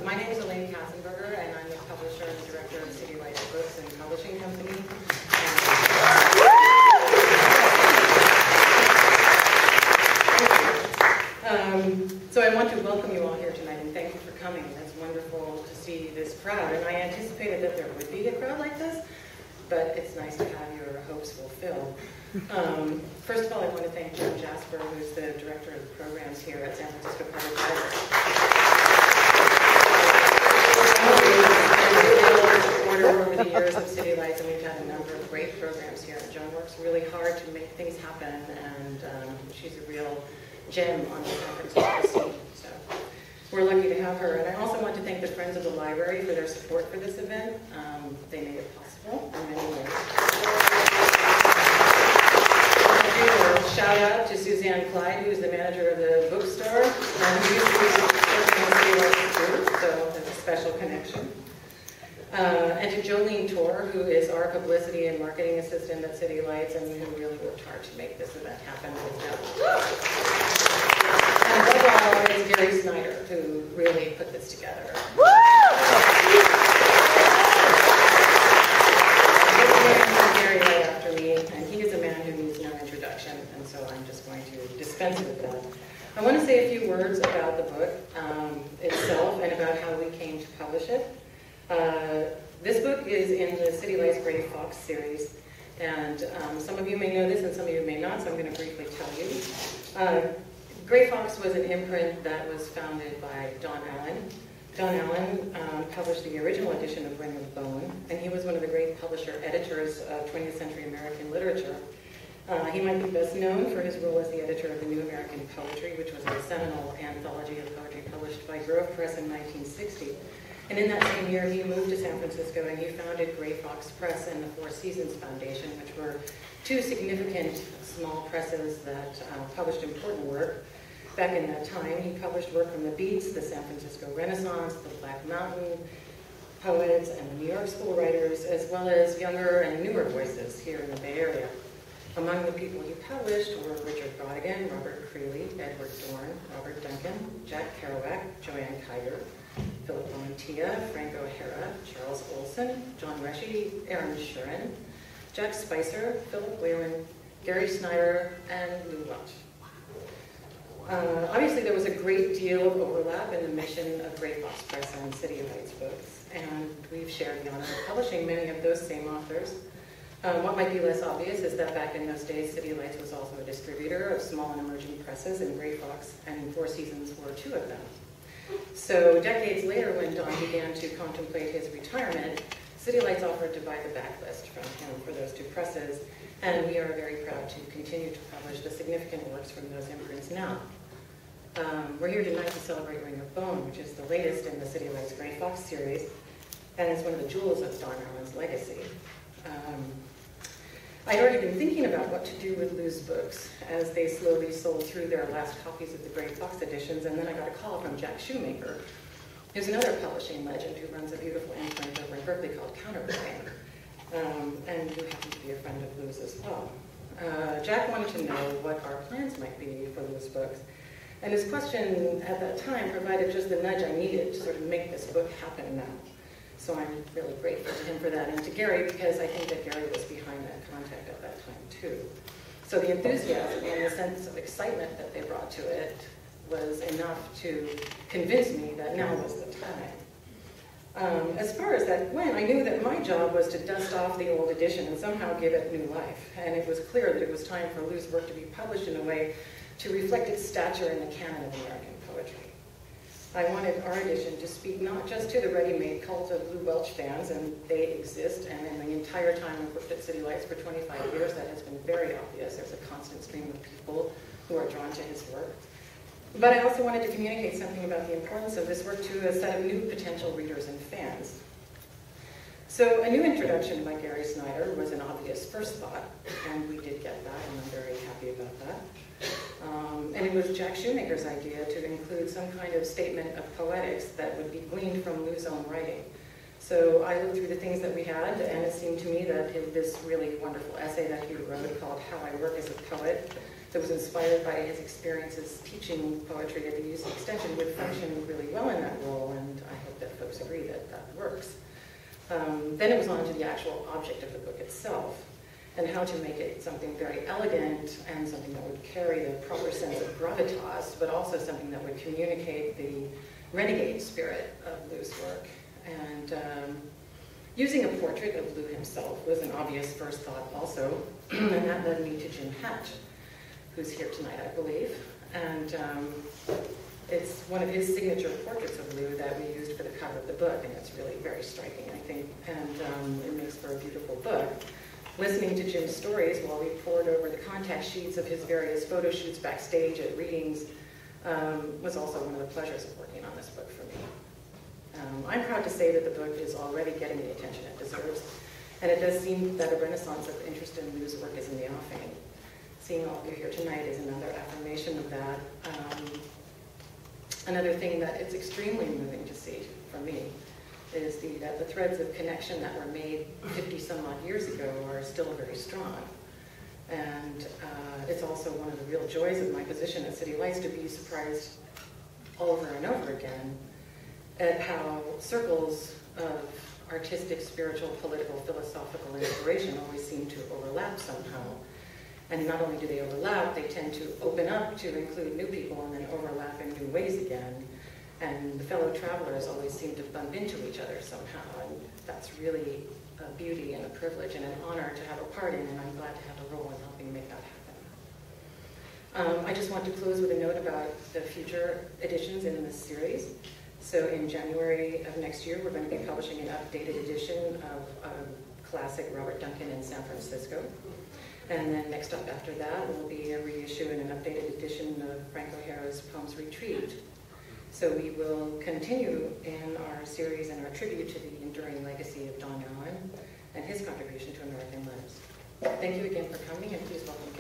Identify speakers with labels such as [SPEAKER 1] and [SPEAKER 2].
[SPEAKER 1] My name is Elaine Katzenberger, and I'm the publisher and director of City Lights Books and Publishing Company. So I want to welcome you all here tonight, and thank you for coming. It's wonderful to see this crowd, and I anticipated that there would be a crowd like this, but it's nice to have your hopes fulfilled. First of all, I want to thank Jim Jasper, who's the director of the programs here at San Francisco Public Library. Over the years of City Lights, and we've had a number of great programs here. Joan works really hard to make things happen, and she's a real gem on the San Francisco scene. So we're lucky to have her. And I also want to thank the Friends of the Library for their support for this event. They made it possible in many ways. A shout out to Suzanne Clyde, who's the manager of the bookstore, and who used to be working in City Lights too, so there's a special connection. And to Jolene Thur, who is our publicity and marketing assistant at City Lights, and who really worked hard to make this event happen with them. And above all, it's Gary Snyder, who really put this together. Gary right after me, and he is a man who needs no introduction, and so I'm just going to dispense with that. I want to say a few words about the book itself and about how we came to publish it. This book is in the City Lights Gray Fox series, and some of you may know this and some of you may not, so I'm going to briefly tell you. Gray Fox was an imprint that was founded by Don Allen. Don Allen published the original edition of Ring of Bone, and he was one of the great editors of 20th century American literature. He might be best known for his role as the editor of the New American Poetry, which was a seminal anthology of poetry published by Grove Press in 1960. And in that same year, he moved to San Francisco and he founded Gray Fox Press and the Four Seasons Foundation, which were two significant small presses that published important work. Back in that time, he published work from the Beats, the San Francisco Renaissance, the Black Mountain poets, and the New York School writers, as well as younger and newer voices here in the Bay Area. Among the people he published were Richard Brodigan, Robert Creeley, Edward Dorn, Robert Duncan, Jack Kerouac, Joanne Kyger, Philip Montia, Frank O'Hara, Charles Olson, John Reschy, Aaron Shurin, Jack Spicer, Philip Whalen, Gary Snyder, and Lew Welch. Obviously, there was a great deal of overlap in the mission of Gray Fox Press and City Lights Books, and we've shared the honor of publishing many of those same authors. What might be less obvious is that back in those days, City Lights was also a distributor of small and emerging presses, and Gray Fox and Four Seasons were two of them. So decades later, when Don began to contemplate his retirement, City Lights offered to buy the backlist from him for those two presses, and we are very proud to continue to publish the significant works from those imprints now. We're here tonight to celebrate Ring of Bone, which is the latest in the City Lights Gray Fox series, and it's one of the jewels of Don Allen's legacy. I'd already been thinking about what to do with Lew's books as they slowly sold through their last copies of the Gray Fox editions, and then I got a call from Jack Shoemaker, who's another publishing legend who runs a beautiful imprint over in Berkeley called Counterplaying, and who happens to be a friend of Lew's as well. Jack wanted to know what our plans might be for Lew's books, and his question at that time provided just the nudge I needed to sort of make this book happen now. So I'm really grateful to him for that, and to Gary, because I think that Gary was behind that contact at that time too. So the enthusiasm and the sense of excitement that they brought to it was enough to convince me that now was the time. As far as that went, I knew that my job was to dust off the old edition and somehow give it new life, and it was clear that it was time for Lew's work to be published in a way to reflect its stature in the canon of American poetry. I wanted our edition to speak not just to the ready-made cult of Lew Welch fans, and they exist, and in the entire time I've worked at City Lights for 25 years, that has been very obvious. There's a constant stream of people who are drawn to his work. But I also wanted to communicate something about the importance of this work to a set of new potential readers and fans. So a new introduction by Gary Snyder was an obvious first thought, and we did get that, and I'm very happy about that. And it was Jack Shoemaker's idea to include some kind of statement of poetics that would be gleaned from Lew's own writing. So I looked through the things that we had, and it seemed to me that this really wonderful essay that he wrote called How I Work as a Poet, that was inspired by his experiences teaching poetry at the UC Extension, would function really well in that role, and I hope works. Then it was on to the actual object of the book itself, and how to make it something very elegant and something that would carry the proper sense of gravitas, but also something that would communicate the renegade spirit of Lew's work. And using a portrait of Lew himself was an obvious first thought also, and that led me to Jim Hatch, who's here tonight, I believe. And it's one of his signature portraits of Lew that we used for the cover of the book, and it's really very striking, I think, and it makes for a beautiful book. Listening to Jim's stories while we pored over the contact sheets of his various photo shoots backstage at readings was also one of the pleasures of working on this book for me. I'm proud to say that the book is already getting the attention it deserves, and it does seem that a renaissance of interest in Lew's work is in the offing. Seeing all of you here tonight is another affirmation of that. Another thing that it's extremely moving to see for me is that the threads of connection that were made 50 some odd years ago are still very strong. And it's also one of the real joys of my position at City Lights to be surprised over and over again at how circles of artistic, spiritual, political, philosophical inspiration always seem to overlap somehow. And not only do they overlap, they tend to open up to include new people and then overlap in new ways again. And the fellow travelers always seem to bump into each other somehow. And that's really a beauty and a privilege and an honor to have a part in, and I'm glad to have a role in helping make that happen. I just want to close with a note about the future editions in this series. So in January of next year, we're going to be publishing an updated edition of classic Robert Duncan in San Francisco. And then next up after that will be a reissue and an updated edition of Frank O'Hara's Poems Retrieved. So we will continue in our series and our tribute to the enduring legacy of Don Allen and his contribution to American lives. Thank you again for coming, and please welcome